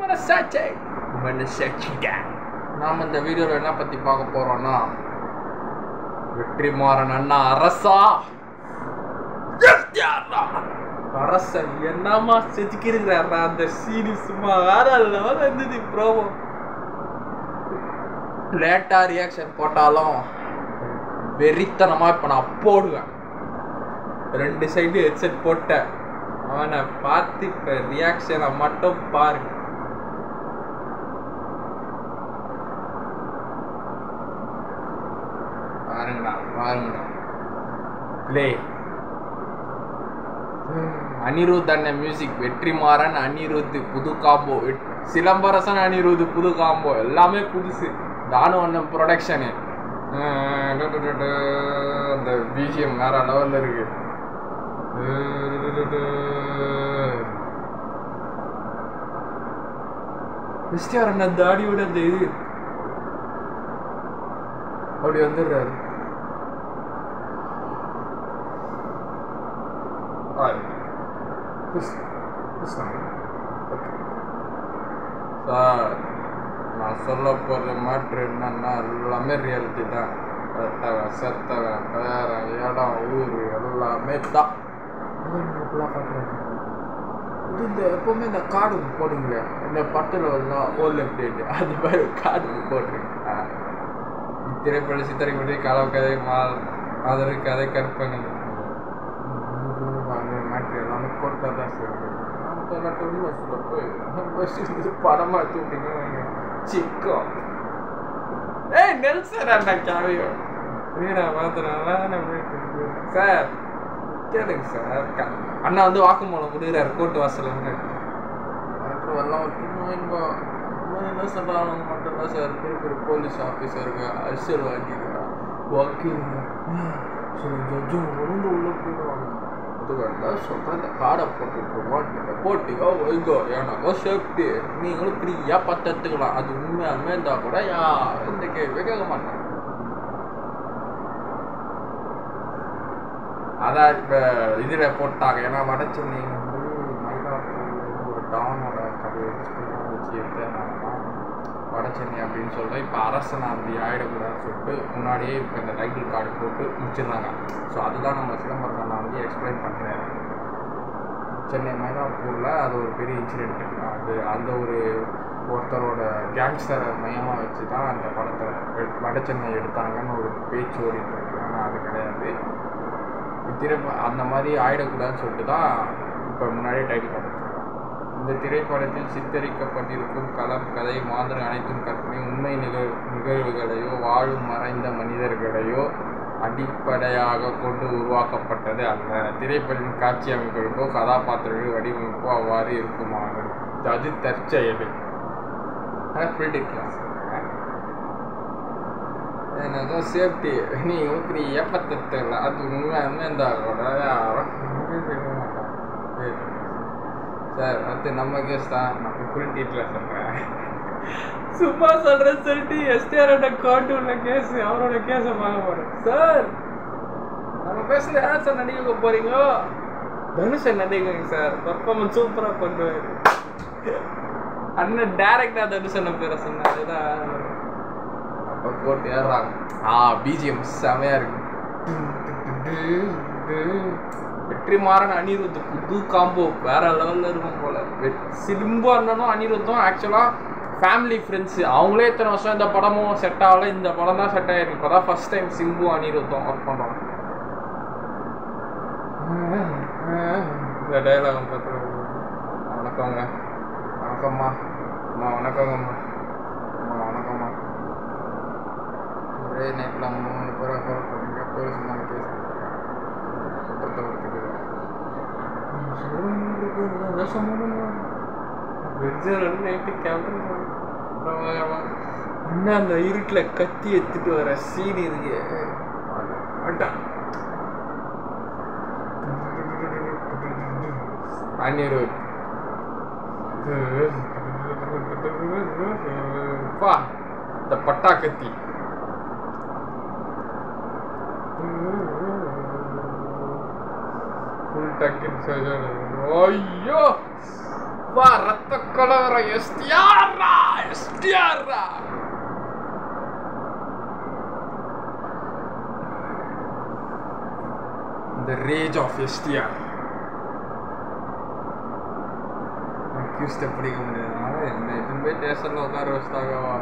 மனசாட்சிடா. நாம் இந்த வீடியோவில் என்ன பற்றி பார்க்க போகிறோன்னா, வெற்றிமாறன் அண்ணா அரசா அரசன் என்னமா செதுக்கிருக்கிறாரா அந்த சீரீஸ் சும்மா வேற லெவல் இருந்தது. ப்ரோமோ லேட்டாக ரியாக்ஷன் போட்டாலும் வெறித்தனமாக இப்போ நான் போடுவேன். 2 சைடு ஹெட்செட் போட்டேன். அவனை பார்த்து இப்போ ரியாக்ஷனை மட்டும் பாருங்க. பாருங்கடா ப்ளே. அனிருத் அண்ணன் மியூசிக், வெற்றிமாறன் அனிருத் புது காம்போ, சிலம்பரசன் அனிருத் புது காம்போ, எல்லாமே புதுசு. தானு அண்ணன் ப்ரொடக்ஷனு. அந்த பிஜிஎம் வேற லெவலில் இருக்கு. எஸ்டிஆர் அண்ணன் தாடியோட அந்த இது அப்படி வந்துடுறாரு. சார், நான் சொல்ல போகிற மேட்ரு என்னன்னா எல்லாமே ரியாலிட்டி தான். செத்தவன் பேரன் இடம் ஊர் எல்லாமே தான். இது இந்த எப்போவுமே இந்த கார்டு போடுங்களே, இந்த பட்டில் வரலாம் ஓல்டு அப்டேட், அது மாதிரி கார்டு போட்டிருக்கா. திரைப்பட சித்திரைப்படி களவு கதை மாதிரி கதை கற்பனை மேட்ரு எல்லாமே கோர்ட்டாக தான் சொல்லுது. படமாக தூட்டிங்க சிக்கோ. ஏய் நெல்சன் அண்ணா கேவியோ வீடா பார்த்துறேன் சார். கேளுங்க சார், அண்ணா வந்து வாக்குமூலம் கொடுக்குறாரு கோர்ட்டு வாசலுங்க. எல்லாம் என்ன சொல்கிறாங்க மட்டும்தான் சார். பெரிய போலீஸ் ஆஃபீஸருங்க அரசியல்வாதிங்க வக்கீலுங்க ஜட்ஜும் உணர்ந்து உள்ள போயிடுவாங்க. அதுக்கெல்லாம் சொல்கிறேன், இந்த கார்டை போட்டிக்கோ வைங்கோ, ஏன்னாக்கோ சேஃப்டி. நீங்களும் ஃப்ரீயாக பார்த்து எடுத்துக்கலாம். அது உண்மையாலுமே இருந்தால் கூட யாரும் இந்த கேள்வியே கேட்க மாட்டாங்க. அதான் இப்போ இதில் போட்டாங்க. ஏன்னா வட சென்னை வந்து மயிலாப்பூர் ஒரு டவுனோட கதையை வச்சு எடுத்தேன் வட சென்னை அப்படின்னு சொல்லிட்டு இப்போ அரசனை அப்படி ஆகிடக்கூடாதுன்னு சொல்லிட்டு முன்னாடியே இப்போ இந்த டைட்டில் கார்டு போட்டு முடிச்சிடுறாங்க. ஸோ அதுதான் நம்ம சிலம்பரசன் நான் வந்து எக்ஸ்பிளைன் பண்ணுறேன். சென்னை மயிலாப்பூரில் அது ஒரு பெரிய இன்சிடென்ட். அது அந்த ஒருத்தரோட கேங்ஸ்டரை மையமாக வச்சு தான் அந்த படத்தை வட சென்னை எடுத்தாங்கன்னு ஒரு பேச்சு ஓடிட்டு இருக்கு. ஆனால் அது கிடையாது. அந்த மாதிரி ஆகிடக்கூடாதுன்னு சொல்லிட்டு தான் இப்போ முன்னாடியே டைட்டில் கார்டு. இந்த திரைப்படத்தில் சித்தரிக்கப்பட்டிருக்கும் களம் கதை மாதிரி அனைத்தும் கற்பனை. உண்மை நிகழ்வுகளையோ வாழும் மறைந்த மனிதர்களையோ அடிப்படையாக கொண்டு உருவாக்கப்பட்டது அல்ல. திரைப்படத்தின் காட்சி அமைப்புகளுக்கோ கதாபாத்திரங்களோ வடிவமைப்போ அவ்வாறு இருக்குமாறு அது தற்செயல். எனக்கு சேஃப்டி நீங்கள் ஃப்ரீயாக பத்தல. அது உண்மையாலுமே இருந்தால் கூட யாரும் செய்ய மாட்டாங்க சார். அது நம்ம கேஸ் தான். நம்ம ஃபுல் டீட்டில் சொல்கிறேன், சும்மா சொல்கிறேன் சொல்லிட்டு எஸ்டிஆரோட கோர்ட்டு உள்ள கேஸு அவரோட கேஸை பார்க்க போகிறேன் சார். நம்ம பேசுகிற யார் சார் நடிக்க போகிறீங்களோ? தனுஷன் நடிக்கங்க சார். பர்ஃபார்மன்ஸ் சூப்பராக பண்ணுவார். அண்ணன் டேரக்டாக தனுஷனை பேர சொன்னார். அப்போ கோர்ட்டு ஏறுறாங்க. பிஜிஎம் செமையாக இருக்கு. வெற்றிமாறன் அனிருத் புது காம்போ வேற லெவலில் இருக்கும் போல. சிம்பு அண்ணனும் அனிருத்தும் ஆக்சுவலாக ஃபேமிலி ஃப்ரெண்ட்ஸு. அவங்களே இத்தனை வருஷம் இந்த படமும் செட் ஆகலை. இந்த படம் தான் செட் ஆகிருக்கு. இப்போ தான் ஃபஸ்ட் டைம் சிம்பு அனிருத்தும் ஒர்க் பண்ணுறோம். இந்த டைலாக் பார்த்து வணக்கங்க, வணக்கம்மா அம்மா, வணக்கங்கம்மா அம்மா, வணக்கம்மா. ஒரே நைட்டில் 3 பேரை ஃபோன் பண்ணுங்க. போலீஸ் மேலே கேஸ் இன்னும் அந்த இருட்டில் கத்தி எடுத்துட்டு வர சீன் இருக்கு. அனிருத் இந்த பட்டா கத்தி ஃபுல் டக்கின். ஐயோ வா ரத்த கலவரம் எஸ்டிஆர்ரா எஸ்டிஆர்ரா. The rage of STR. அக்யூஸ்ட பிடிக்க முடியாதனால என்ன எதுவும் போய் ஸ்டேஷன்ல உட்கார வச்சுட்டாங்கவா.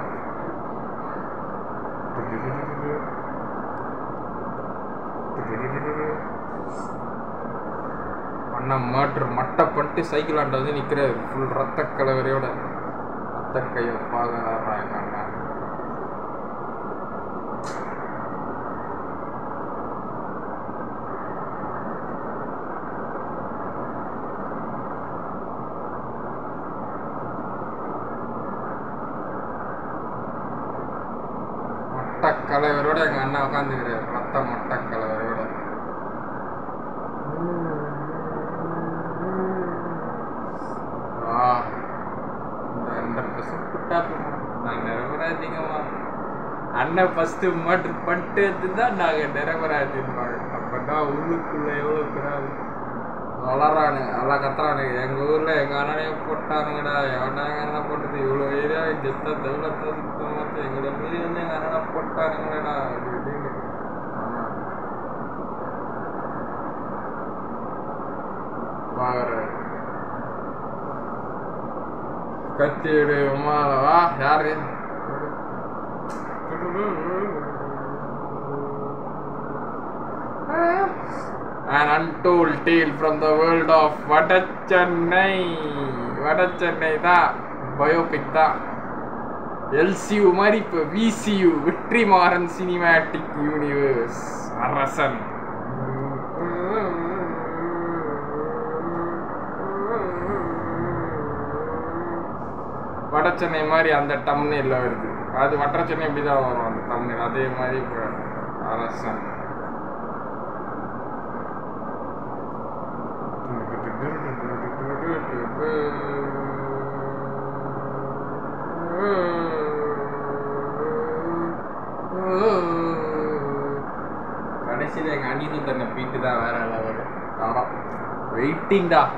அண்ணா மர்டர் மட்டை பண்ணிட்டு சைக்கிள் ஆண்ட வந்து நிற்கிறாரு ஃபுல் ரத்த கலவரையோட. ரத்த கையை பாக்குறாங்க. மட்டக்கலவரோட எங்க அண்ணா உட்காந்துக்கிறாரு ரத்த மட்டக்கலவரோட. இந்த 100% புட்டா நான் நிரபராதிங்கம்மா. அண்ணன் ஃபர்ஸ்ட் மர்டர் பண்ணிட்டு தான் நாங்கள் நிரபராதிப்பாங்க. அப்பதான் உள்ளுக்குள்ள எவ்வளோ இருக்கிறாரு வளரானு எல்லாம் கத்துறானு. எங்க ஊர்ல எங்க அண்ணனையும் போட்டானுங்கடா. எவனா எங்க அண்ணன் போட்டது இவ்வளோ ஏரியா ஜெத்த தவிலத்தை சுத்தம் வந்து எங்களை மீறி வந்து எங்க அண்ணனை போட்டானுங்களேடா அப்படின்னு. பாக்குற கத்திடு உமாலவா யாரு an untold tale from the world of Vada Chennai. Vada Chennai தான் பயோபிக் தான். எல்சியூ மாதிரி இப்போ விசியூ வெற்றிமாறன் சினிமேட்டிக் யூனிவர்ஸ் அரசன். வடச்சென்னை மாதிரி அந்த டம்னேல வருது. அது வடச்சென்னை இப்படிதான் வரும் அந்த டம்னேல். அதே மாதிரி இப்போ அரசன். கடைசியில் எங்கள் அனிருத் தன்னை பீட்டு தான் வேற லெவல். தரம் வெயிட்டிங் தான்.